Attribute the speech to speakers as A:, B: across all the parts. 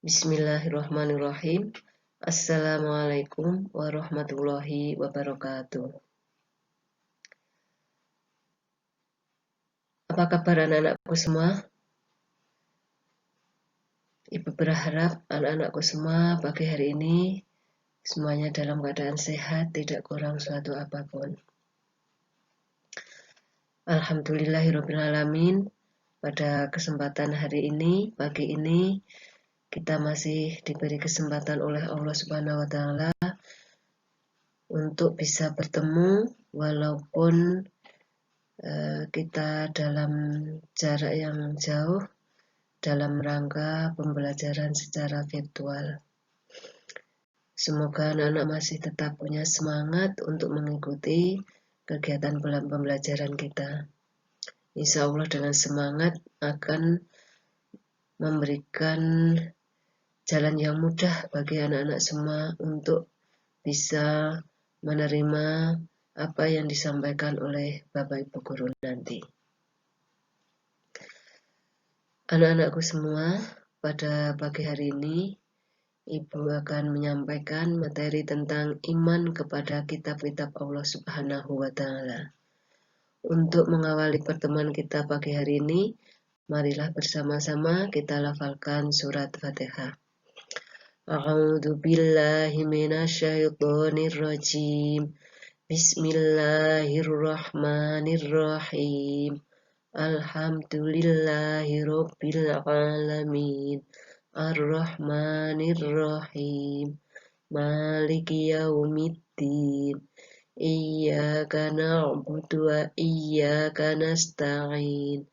A: Bismillahirrahmanirrahim. Assalamualaikum warahmatullahi wabarakatuh. Apa kabar anak-anakku semua? Ibu berharap anak-anakku semua pagi hari ini semuanya dalam keadaan sehat, tidak kurang suatu apapun. Alhamdulillahirrahmanirrahim. Pada kesempatan hari ini, pagi ini, kita masih diberi kesempatan oleh Allah Subhanahu wa Ta'ala untuk bisa bertemu, walaupun kita dalam jarak yang jauh, dalam rangka pembelajaran secara virtual. Semoga anak-anak masih tetap punya semangat untuk mengikuti kegiatan pembelajaran kita. Insya Allah dengan semangat akan memberikan jalan yang mudah bagi anak-anak semua untuk bisa menerima apa yang disampaikan oleh Bapak Ibu Guru nanti. Anak-anakku semua, pada pagi hari ini Ibu akan menyampaikan materi tentang iman kepada kitab-kitab Allah Subhanahu wa Ta'ala. Untuk mengawali pertemuan kita pagi hari ini, marilah bersama-sama kita lafalkan surat Fatihah. A'udzu billahi minasyaitonir rajim. Bismillahirrahmanirrahim. Alhamdulillahirabbil alamin. Ar-Rahmanir-Rahim. Maliki yaumiddin. Iyyaka na'budu wa iyyaka nasta'in.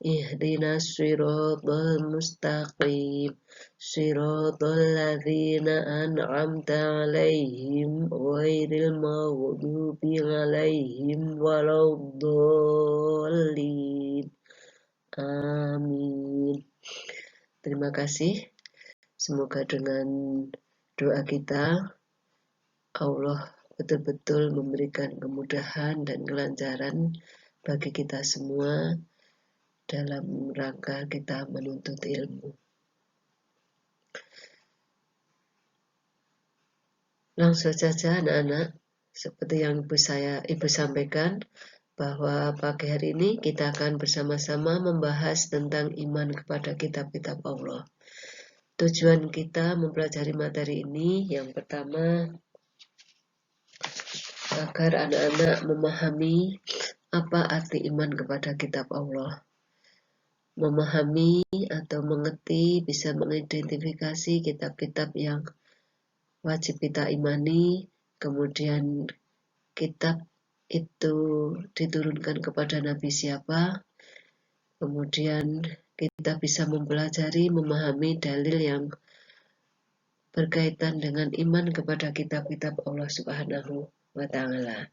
A: Ihdinas siratal mustaqim. Siratal ladzina an'amta 'alaihim ghairil maghdubi 'alaihim waladdallin. Amin. Terima kasih. Semoga dengan doa kita, Allah betul-betul memberikan kemudahan dan kelancaran bagi kita semua dalam rangka kita menuntut ilmu. Langsung saja anak-anak, seperti yang Ibu sampaikan, bahwa pagi hari ini kita akan bersama-sama membahas tentang iman kepada kitab-kitab Allah. Tujuan kita mempelajari materi ini yang pertama, agar anak-anak memahami apa arti iman kepada kitab Allah. Memahami atau mengerti, bisa mengidentifikasi kitab-kitab yang wajib kita imani, kemudian kitab itu diturunkan kepada Nabi siapa, kemudian kita bisa mempelajari, memahami dalil yang berkaitan dengan iman kepada kitab-kitab Allah Subhanahu wa Ta'ala.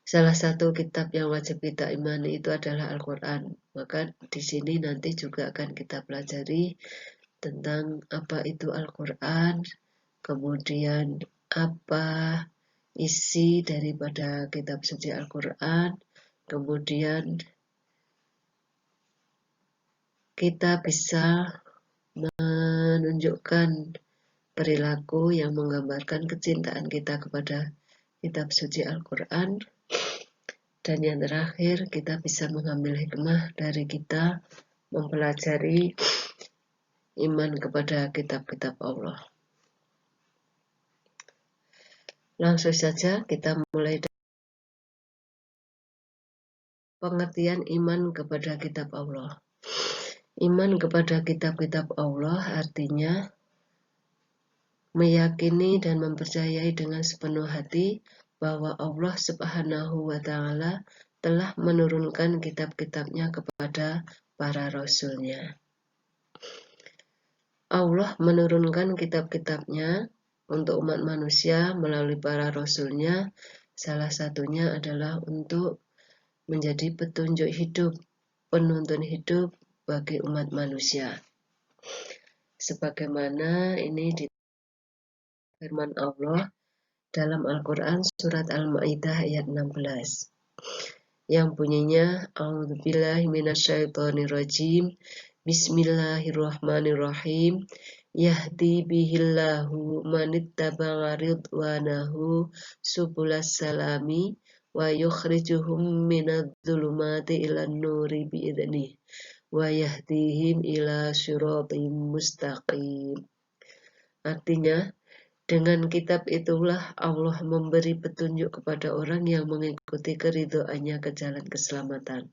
A: Salah satu kitab yang wajib kita imani itu adalah Al-Quran. Maka di sini nanti juga akan kita pelajari tentang apa itu Al-Quran, kemudian apa isi daripada kitab suci Al-Quran, kemudian kita bisa menunjukkan perilaku yang menggambarkan kecintaan kita kepada kitab suci Al-Quran, dan yang terakhir kita bisa mengambil hikmah dari kita mempelajari iman kepada kitab-kitab Allah. Langsung saja kita mulai dari pengertian iman kepada kitab Allah. Iman kepada kitab-kitab Allah artinya meyakini dan mempercayai dengan sepenuh hati bahwa Allah Subhanahu wa Ta'ala telah menurunkan kitab-kitabnya kepada para rasulnya. Allah menurunkan kitab-kitabnya untuk umat manusia melalui para rasulnya, salah satunya adalah untuk menjadi petunjuk hidup, penuntun hidup bagi umat manusia. Sebagaimana ini di firman Allah dalam Al-Quran surat Al-Ma'idah ayat 16 yang bunyinya A'udzubillahi minasyaitonirrajim. Bismillahirrahmanirrahim. Yahdi bihillahu manittaba'a ridwanahu subulas salami wa yukhrijuhum minadh-dhulumati ilan nuri bi'idnih wa yahdihim ila syiratim mustaqim. Artinya, dengan kitab itulah Allah memberi petunjuk kepada orang yang mengikuti keridhoannya ke jalan keselamatan.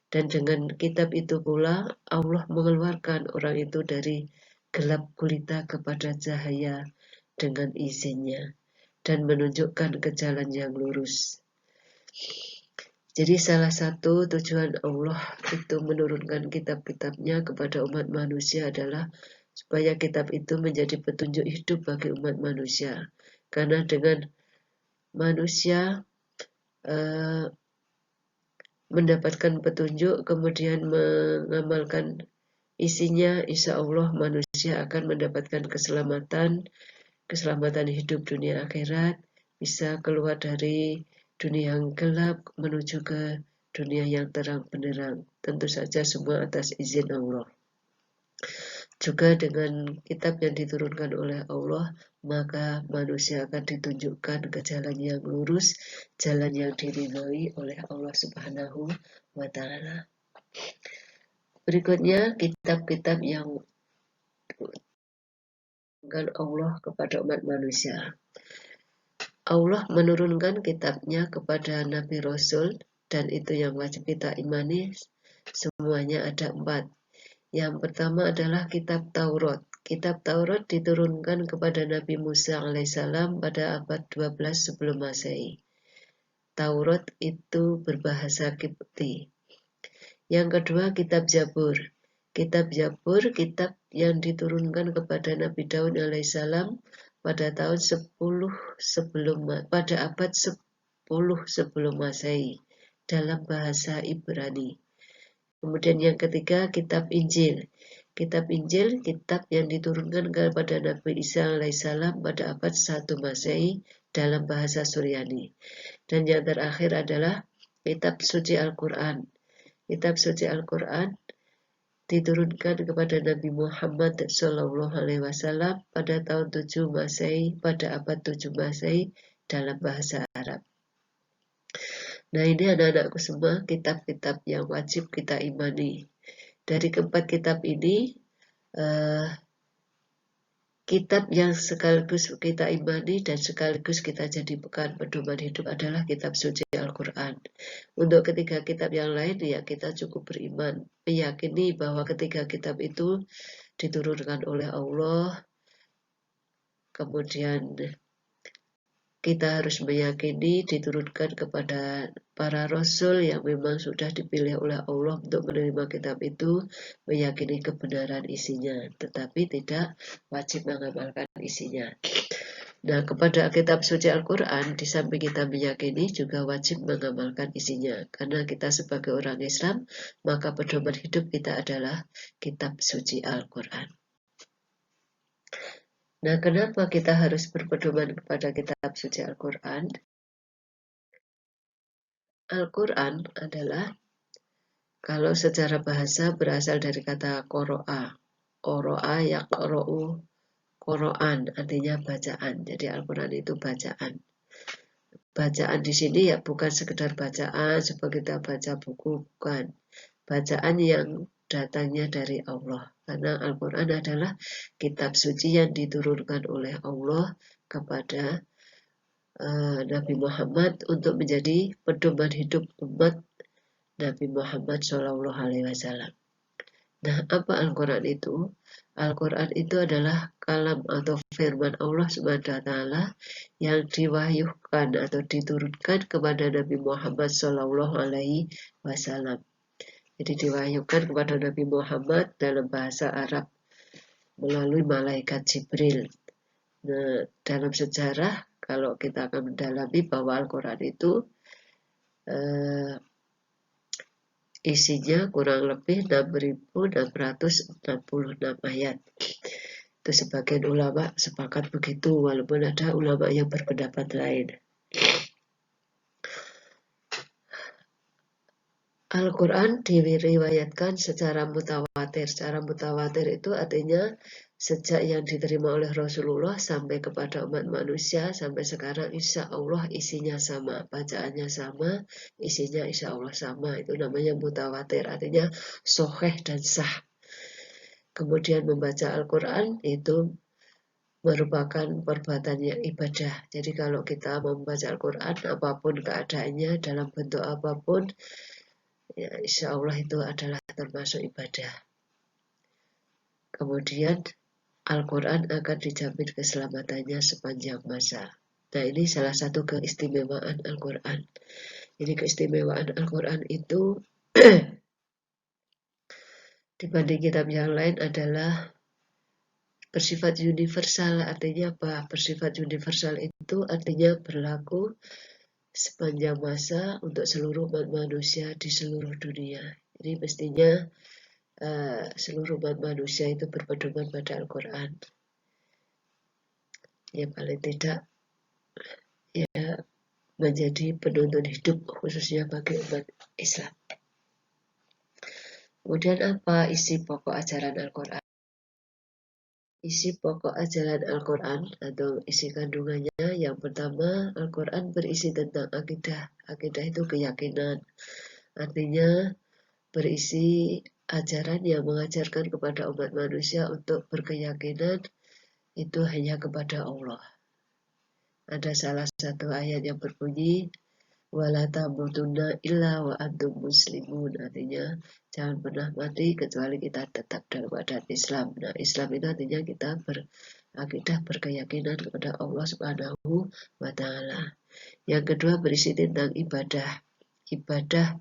A: Dan dengan kitab itu pula Allah mengeluarkan orang itu dari gelap gulita kepada cahaya dengan izinnya dan menunjukkan ke jalan yang lurus. Jadi salah satu tujuan Allah itu menurunkan kitab-kitabnya kepada umat manusia adalah supaya kitab itu menjadi petunjuk hidup bagi umat manusia. Karena dengan manusia mendapatkan petunjuk kemudian mengamalkan isinya, insya Allah manusia akan mendapatkan keselamatan hidup dunia akhirat, bisa keluar dari dunia yang gelap menuju ke dunia yang terang benderang. Tentu saja semua atas izin Allah. Juga dengan kitab yang diturunkan oleh Allah, maka manusia akan ditunjukkan ke jalan yang lurus, jalan yang diridhoi oleh Allah Subhanahu wa Ta'ala. Berikutnya, kitab-kitab yang diturunkan Allah kepada umat manusia. Allah menurunkan kitabnya kepada Nabi Rasul, dan itu yang wajib kita imani. Semuanya ada 4. Yang pertama adalah kitab Taurat. Kitab Taurat diturunkan kepada Nabi Musa alaihissalam pada abad 12 sebelum Masehi. Taurat itu berbahasa Kipti. Yang kedua kitab Zabur. Kitab Zabur, kitab yang diturunkan kepada Nabi Daud alaihissalam pada tahun 10 pada abad 10 sebelum Masehi dalam bahasa Ibrani. Kemudian yang ketiga kitab Injil. Kitab Injil, kitab yang diturunkan kepada Nabi Isa alaihissalam pada abad 1 Masehi dalam bahasa Suryani. Dan yang terakhir adalah kitab suci Al-Quran. Kitab suci Al-Quran diturunkan kepada Nabi Muhammad SAW pada tahun 7 Masehi, pada abad 7 Masehi dalam bahasa Arab. Nah, ini anak-anakku semua kitab-kitab yang wajib kita imani. Dari keempat kitab ini, kitab yang sekaligus kita imani dan sekaligus kita jadikan pedoman hidup adalah kitab suci Al-Quran. Untuk ketiga kitab yang lain, ya kita cukup beriman, meyakini bahwa ketiga kitab itu diturunkan oleh Allah. Kemudian kita harus meyakini diturunkan kepada para rasul yang memang sudah dipilih oleh Allah untuk menerima kitab itu, meyakini kebenaran isinya, tetapi tidak wajib mengamalkan isinya. Nah, kepada kitab suci Al-Quran, di samping kita meyakini juga wajib mengamalkan isinya. Karena kita sebagai orang Islam, maka pedoman hidup kita adalah kitab suci Al-Quran. Nah, kenapa kita harus berpedoman kepada kitab suci Al-Quran? Al-Quran adalah, kalau secara bahasa berasal dari kata qoro'a. Qoro'a yaqro'u Quran, artinya bacaan. Jadi Al-Quran itu bacaan. Bacaan di sini ya bukan sekedar bacaan seperti kita baca buku, bukan. Bacaan yang datangnya dari Allah. Karena Al-Quran adalah kitab suci yang diturunkan oleh Allah kepada Nabi Muhammad untuk menjadi pedoman hidup umat Nabi Muhammad SAW. Nah, apa Al-Quran itu? Al-Quran itu adalah kalam atau firman Allah SWT yang diwahyukan atau diturunkan kepada Nabi Muhammad SAW. Jadi diwahyukan kepada Nabi Muhammad dalam bahasa Arab melalui malaikat Jibril. Nah, dalam sejarah kalau kita akan mendalami bahwa Al-Quran itu isinya kurang lebih 6.666 ayat. Itu sebagian ulama sepakat begitu, walaupun ada ulama yang berpendapat lain. Al-Quran diriwayatkan secara mutawatir. Secara mutawatir itu artinya sejak yang diterima oleh Rasulullah sampai kepada umat manusia sampai sekarang insya Allah isinya sama, bacaannya sama, isinya insya Allah sama. Itu namanya mutawatir, artinya sahih dan sah. Kemudian membaca Al-Quran itu merupakan perbuatan yang ibadah. Jadi kalau kita membaca Al-Quran, apapun keadaannya, dalam bentuk apapun, ya insya Allah itu adalah termasuk ibadah. Kemudian Al-Quran akan dijamin keselamatannya sepanjang masa. Nah, ini salah satu keistimewaan Al-Quran. Jadi keistimewaan Al-Quran itu dibanding kitab yang lain adalah bersifat universal. Artinya apa? Bersifat universal itu artinya berlaku sepanjang masa untuk seluruh manusia di seluruh dunia. Jadi mestinya seluruh umat manusia itu berpedoman pada Al-Quran. Ya paling tidak ya menjadi penuntun hidup khususnya bagi umat Islam. Kemudian apa isi pokok ajaran Al-Quran? Isi pokok ajaran Al-Quran atau isi kandungannya yang pertama, Al-Quran berisi tentang akidah. Akidah itu keyakinan. Artinya berisi ajaran yang mengajarkan kepada umat manusia untuk berkeyakinan itu hanya kepada Allah. Ada salah satu ayat yang berbunyi wala tamutunna illa wa antum muslimun, artinya jangan pernah mati kecuali kita tetap dalam keadaan Islam. Nah, Islam itu artinya kita berakidah berkeyakinan kepada Allah Subhanahu wa taala. Yang kedua berisi tentang ibadah. Ibadah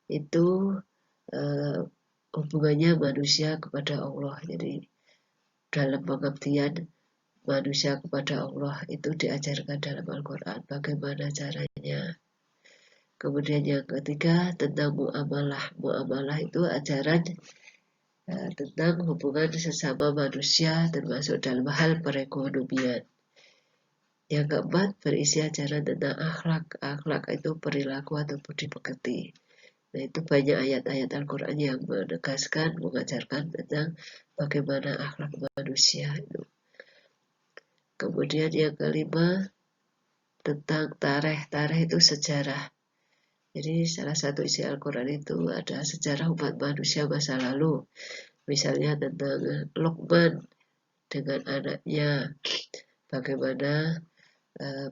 A: itu hubungannya manusia kepada Allah. Jadi dalam pengertian manusia kepada Allah itu diajarkan dalam Al-Quran. Bagaimana caranya? Kemudian yang ketiga tentang muamalah. Muamalah itu ajaran tentang hubungan sesama manusia termasuk dalam hal perekonomian. Yang keempat berisi ajaran tentang akhlak. Akhlak itu perilaku atau budi pekerti. Nah, itu banyak ayat-ayat Al-Quran yang menegaskan, mengajarkan tentang bagaimana akhlak manusia itu. Kemudian yang kelima tentang tarikh. Tarikh itu sejarah. Jadi salah satu isi Al-Quran itu ada sejarah umat manusia masa lalu. Misalnya tentang Luqman dengan anaknya. Bagaimana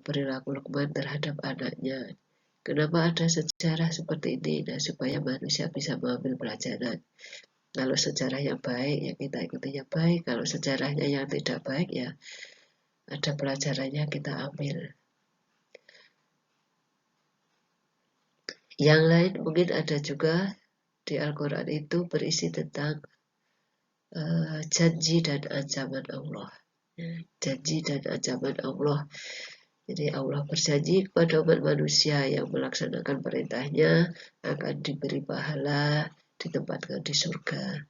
A: perilaku Luqman terhadap anaknya. Kenapa ada sejarah seperti ini? Nah, supaya manusia bisa mengambil pelajaran. Kalau sejarah yang baik, ya kita ikuti yang baik. Kalau sejarahnya yang tidak baik, ya ada pelajarannya kita ambil. Yang lain mungkin ada juga di Al-Quran itu berisi tentang janji dan ancaman Allah. Janji dan ancaman Allah. Jadi Allah berjanji kepada umat manusia yang melaksanakan perintahnya akan diberi pahala, ditempatkan di surga.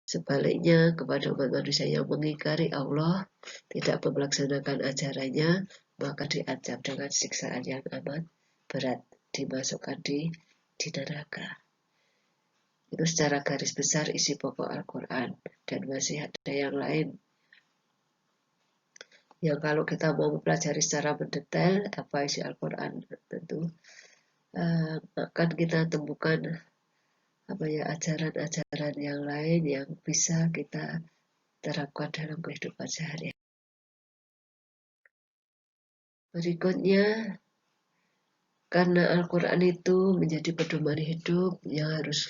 A: Sebaliknya kepada umat manusia yang mengingkari Allah, tidak melaksanakan ajarannya, maka diancam dengan siksaan yang amat berat, dimasukkan di neraka. Itu secara garis besar isi pokok Al-Quran. Dan masih ada yang lain. Yang kalau kita mau mempelajari secara mendetail apa isi Al-Quran, tentu akan kita temukan ajaran-ajaran yang lain yang bisa kita terapkan dalam kehidupan sehari-hari. Berikutnya, karena Al-Quran itu menjadi pedoman hidup yang harus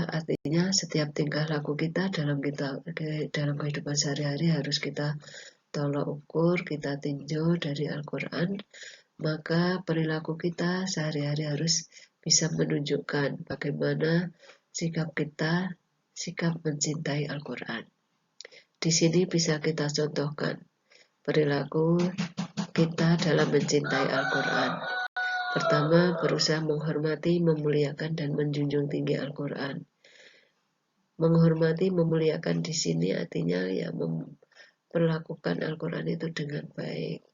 A: artinya setiap tingkah laku kita dalam kehidupan sehari-hari harus kita tolak ukur, kita tinjau dari Al-Quran, maka perilaku kita sehari-hari harus bisa menunjukkan bagaimana sikap kita, sikap mencintai Al-Quran. Di sini bisa kita contohkan perilaku kita dalam mencintai Al-Quran. Pertama, berusaha menghormati, memuliakan, dan menjunjung tinggi Al-Quran. Menghormati, memuliakan di sini artinya ya memperlakukan Al-Quran itu dengan baik.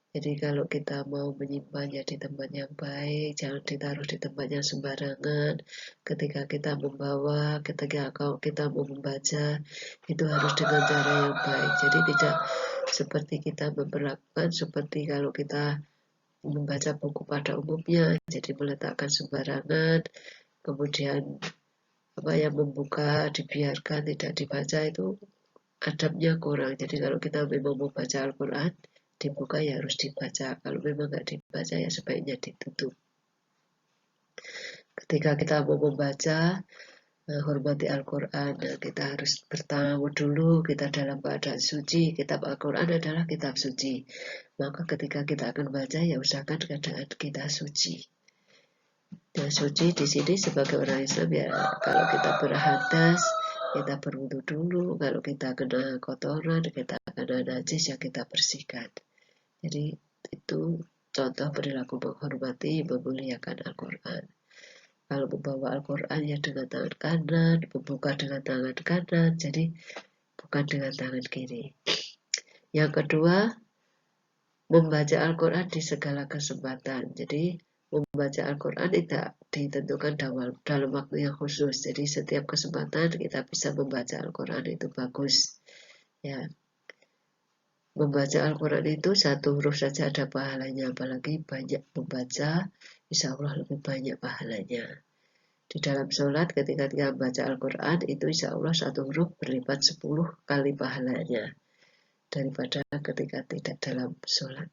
A: Jadi kalau kita mau menyimpannya di tempat yang baik, jangan ditaruh di tempat yang sembarangan. Ketika kita membawa, ketika kita mau membaca, itu harus dengan cara yang baik. Jadi tidak seperti kita memperlakukan seperti kalau kita membaca buku pada umumnya, jadi meletakkan sembarangan, kemudian apa yang membuka dibiarkan tidak dibaca, itu adabnya kurang. Jadi kalau kita memang mau baca Al-Quran, dibuka ya harus dibaca. Kalau memang nggak dibaca ya sebaiknya ditutup. Ketika kita mau membaca, hormati Al-Quran, kita harus pertama dulu kita dalam keadaan suci. Kitab Al-Quran adalah kitab suci. Maka ketika kita akan baca ya usahakan keadaan kita suci. Dan suci di sini sebagai orang Islam ya, kalau kita berhadas, kita berwudu dulu. Kalau kita kena kotoran, kita kena najis ya kita bersihkan. Jadi itu contoh perilaku menghormati, memuliakan Al-Quran. Kalau membawa Al-Quran ya dengan tangan kanan, membuka dengan tangan kanan, jadi bukan dengan tangan kiri. Yang kedua, membaca Al-Quran di segala kesempatan. Jadi membaca Al-Quran tidak ditentukan dalam waktu yang khusus. Jadi setiap kesempatan kita bisa membaca Al-Quran, itu bagus. Ya, membaca Al-Quran itu satu huruf saja ada pahalanya, apalagi banyak membaca, insya Allah lebih banyak pahalanya. Di dalam sholat ketika kita membaca Al-Quran itu insya Allah satu huruf berlipat 10 kali pahalanya daripada ketika tidak dalam sholat.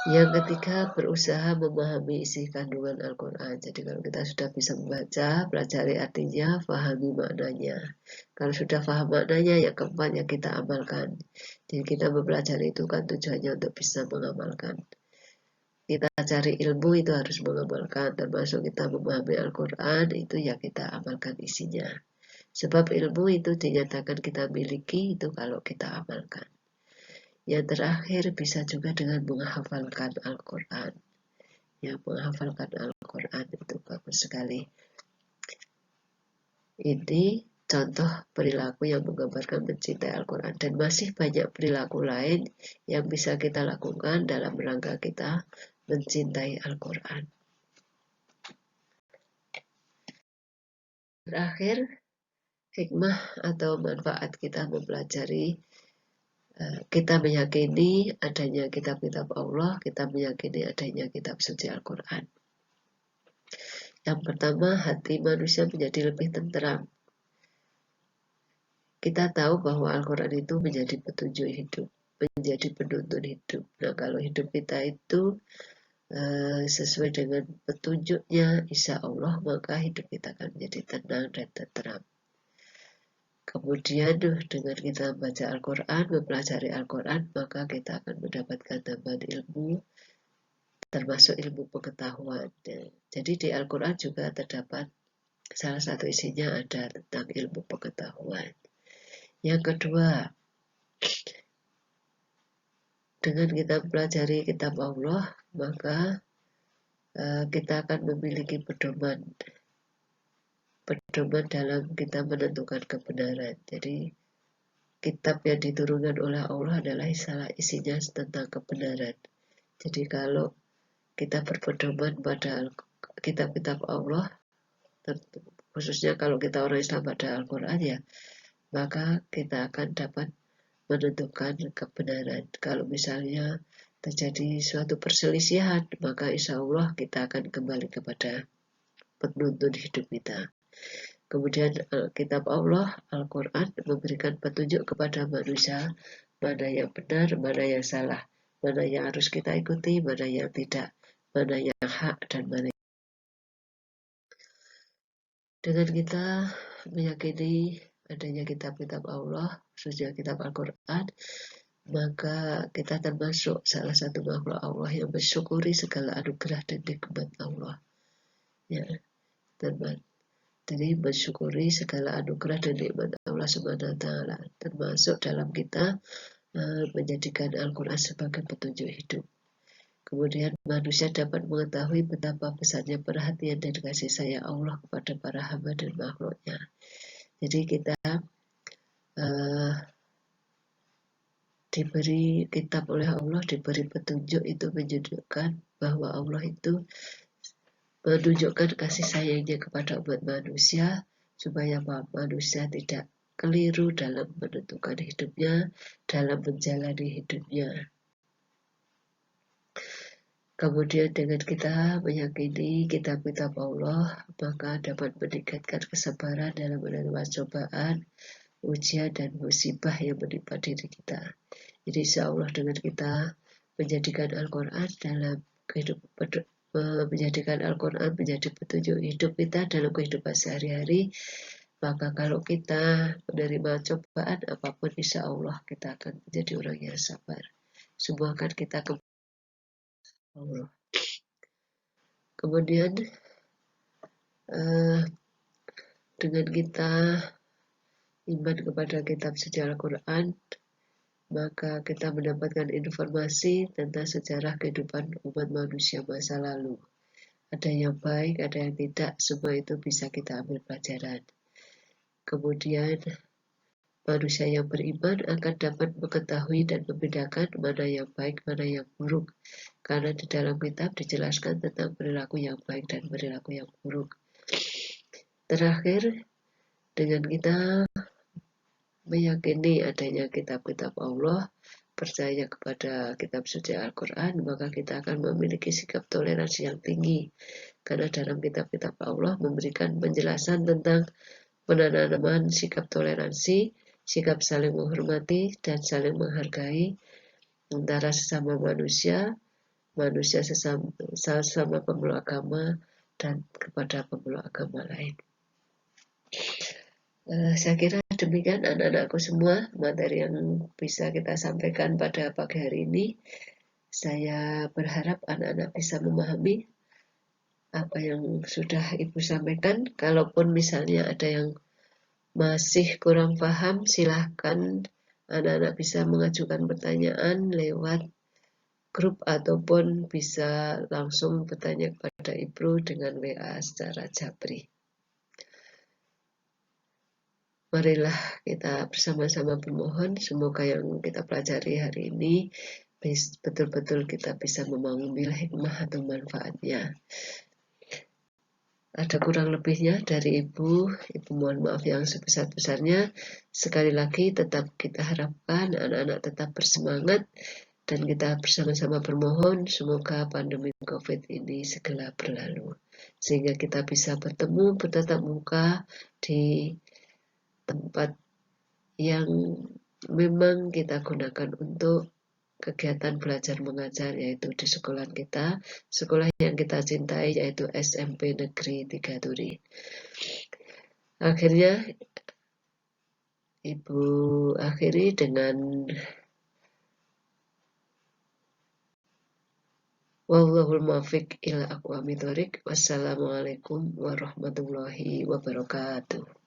A: Yang ketiga, berusaha memahami isi kandungan Al-Quran. Jadi kalau kita sudah bisa membaca, pelajari artinya, pahami maknanya. Kalau sudah paham maknanya, yang keempat yang kita amalkan. Jadi kita mempelajari itu kan tujuannya untuk bisa mengamalkan. Kita cari ilmu itu harus mengamalkan, termasuk kita memahami Al-Quran, itu ya kita amalkan isinya. Sebab ilmu itu dinyatakan kita miliki itu kalau kita amalkan. Yang terakhir bisa juga dengan menghafalkan Al-Quran. Yang menghafalkan Al-Quran itu bagus sekali. Ini contoh perilaku yang menggambarkan mencintai Al-Quran. Dan masih banyak perilaku lain yang bisa kita lakukan dalam rangka kita mencintai Al-Quran. Terakhir, hikmah atau manfaat kita mempelajari, kita meyakini adanya kitab-kitab Allah, kita meyakini adanya kitab suci Al-Quran. Yang pertama, hati manusia menjadi lebih tenteram. Kita tahu bahwa Al-Quran itu menjadi petunjuk hidup, menjadi penuntun hidup. Nah, kalau hidup kita itu sesuai dengan petunjuknya, insya Allah, maka hidup kita akan menjadi tenang dan tenteram. Kemudian dengan kita membaca Al-Quran, mempelajari Al-Quran, maka kita akan mendapatkan tambahan ilmu, termasuk ilmu pengetahuan. Jadi di Al-Quran juga terdapat salah satu isinya ada tentang ilmu pengetahuan. Yang kedua, dengan kita mempelajari kitab Allah, maka kita akan memiliki pedoman dalam kita menentukan kebenaran. Jadi kitab yang diturunkan oleh Allah adalah isinya tentang kebenaran. Jadi kalau kita berpedoman pada kitab-kitab Allah, khususnya kalau kita orang Islam pada Al-Quran ya, maka kita akan dapat menentukan kebenaran. Kalau misalnya terjadi suatu perselisihan, maka insya Allah kita akan kembali kepada penuntun hidup kita. Kemudian kitab Allah, Al-Quran, memberikan petunjuk kepada manusia mana yang benar, mana yang salah, mana yang harus kita ikuti, mana yang tidak, mana yang hak, dan mana yang... Dengan kita meyakini adanya kitab-kitab Allah, khususnya kitab Al-Quran, maka kita termasuk salah satu makhluk Allah yang mensyukuri segala anugerah dan nikmat Allah. Ya, teman. Jadi mensyukuri segala anugerah dan nikmat Allah SWT, termasuk dalam kita menjadikan Al-Quran sebagai petunjuk hidup. Kemudian manusia dapat mengetahui betapa besarnya perhatian dan kasih sayang Allah kepada para hamba dan makhluknya. Jadi kita diberi kitab oleh Allah, diberi petunjuk, itu menunjukkan bahwa Allah itu menunjukkan kasih sayangnya kepada umat manusia supaya manusia tidak keliru dalam menentukan hidupnya, dalam menjalani hidupnya. Kemudian dengan kita meyakini kitab-kitab Allah, maka dapat meningkatkan kesabaran dalam menerima cobaan, ujian, dan musibah yang menimpa diri kita. Jadi insya Allah dengan kita menjadikan Al-Quran dalam kehidupan, menjadikan Al-Quran menjadi petunjuk hidup kita dalam kehidupan sehari-hari, maka kalau kita menerima cobaan apapun, insya Allah kita akan menjadi orang yang sabar. Semua akan kita ke Allah. Kemudian dengan kita iman kepada kitab suci Al-Quran, maka kita mendapatkan informasi tentang sejarah kehidupan umat manusia masa lalu. Ada yang baik, ada yang tidak, semua itu bisa kita ambil pelajaran. Kemudian manusia yang beriman akan dapat mengetahui dan membedakan mana yang baik, mana yang buruk. Karena di dalam kitab dijelaskan tentang perilaku yang baik dan perilaku yang buruk. Terakhir, dengan kita meyakini adanya kitab-kitab Allah, percaya kepada kitab suci Al-Quran, maka kita akan memiliki sikap toleransi yang tinggi. Karena dalam kitab-kitab Allah memberikan penjelasan tentang penanaman sikap toleransi, sikap saling menghormati, dan saling menghargai antara sesama manusia, manusia sesama pemeluk agama, dan kepada pemeluk agama lain. Saya kira demikian anak-anakku semua materi yang bisa kita sampaikan pada pagi hari ini. Saya berharap anak-anak bisa memahami apa yang sudah Ibu sampaikan. Kalaupun misalnya ada yang masih kurang paham, silahkan anak-anak bisa mengajukan pertanyaan lewat grup ataupun bisa langsung bertanya kepada Ibu dengan WA secara japri. Marilah kita bersama-sama bermohon, semoga yang kita pelajari hari ini betul-betul kita bisa mengambil hikmah atau manfaatnya. Ada kurang lebihnya dari Ibu mohon maaf yang sebesar-besarnya. Sekali lagi tetap kita harapkan anak-anak tetap bersemangat dan kita bersama-sama bermohon semoga pandemi COVID ini segera berlalu. Sehingga kita bisa bertemu bertatap muka di tempat yang memang kita gunakan untuk kegiatan belajar mengajar, yaitu di sekolah kita, sekolah yang kita cintai, yaitu SMP Negeri 3 Turi. Akhirnya Ibu akhiri dengan wallahul muwaffiq ila aqwamit thoriq. Wassalamualaikum warahmatullahi wabarakatuh.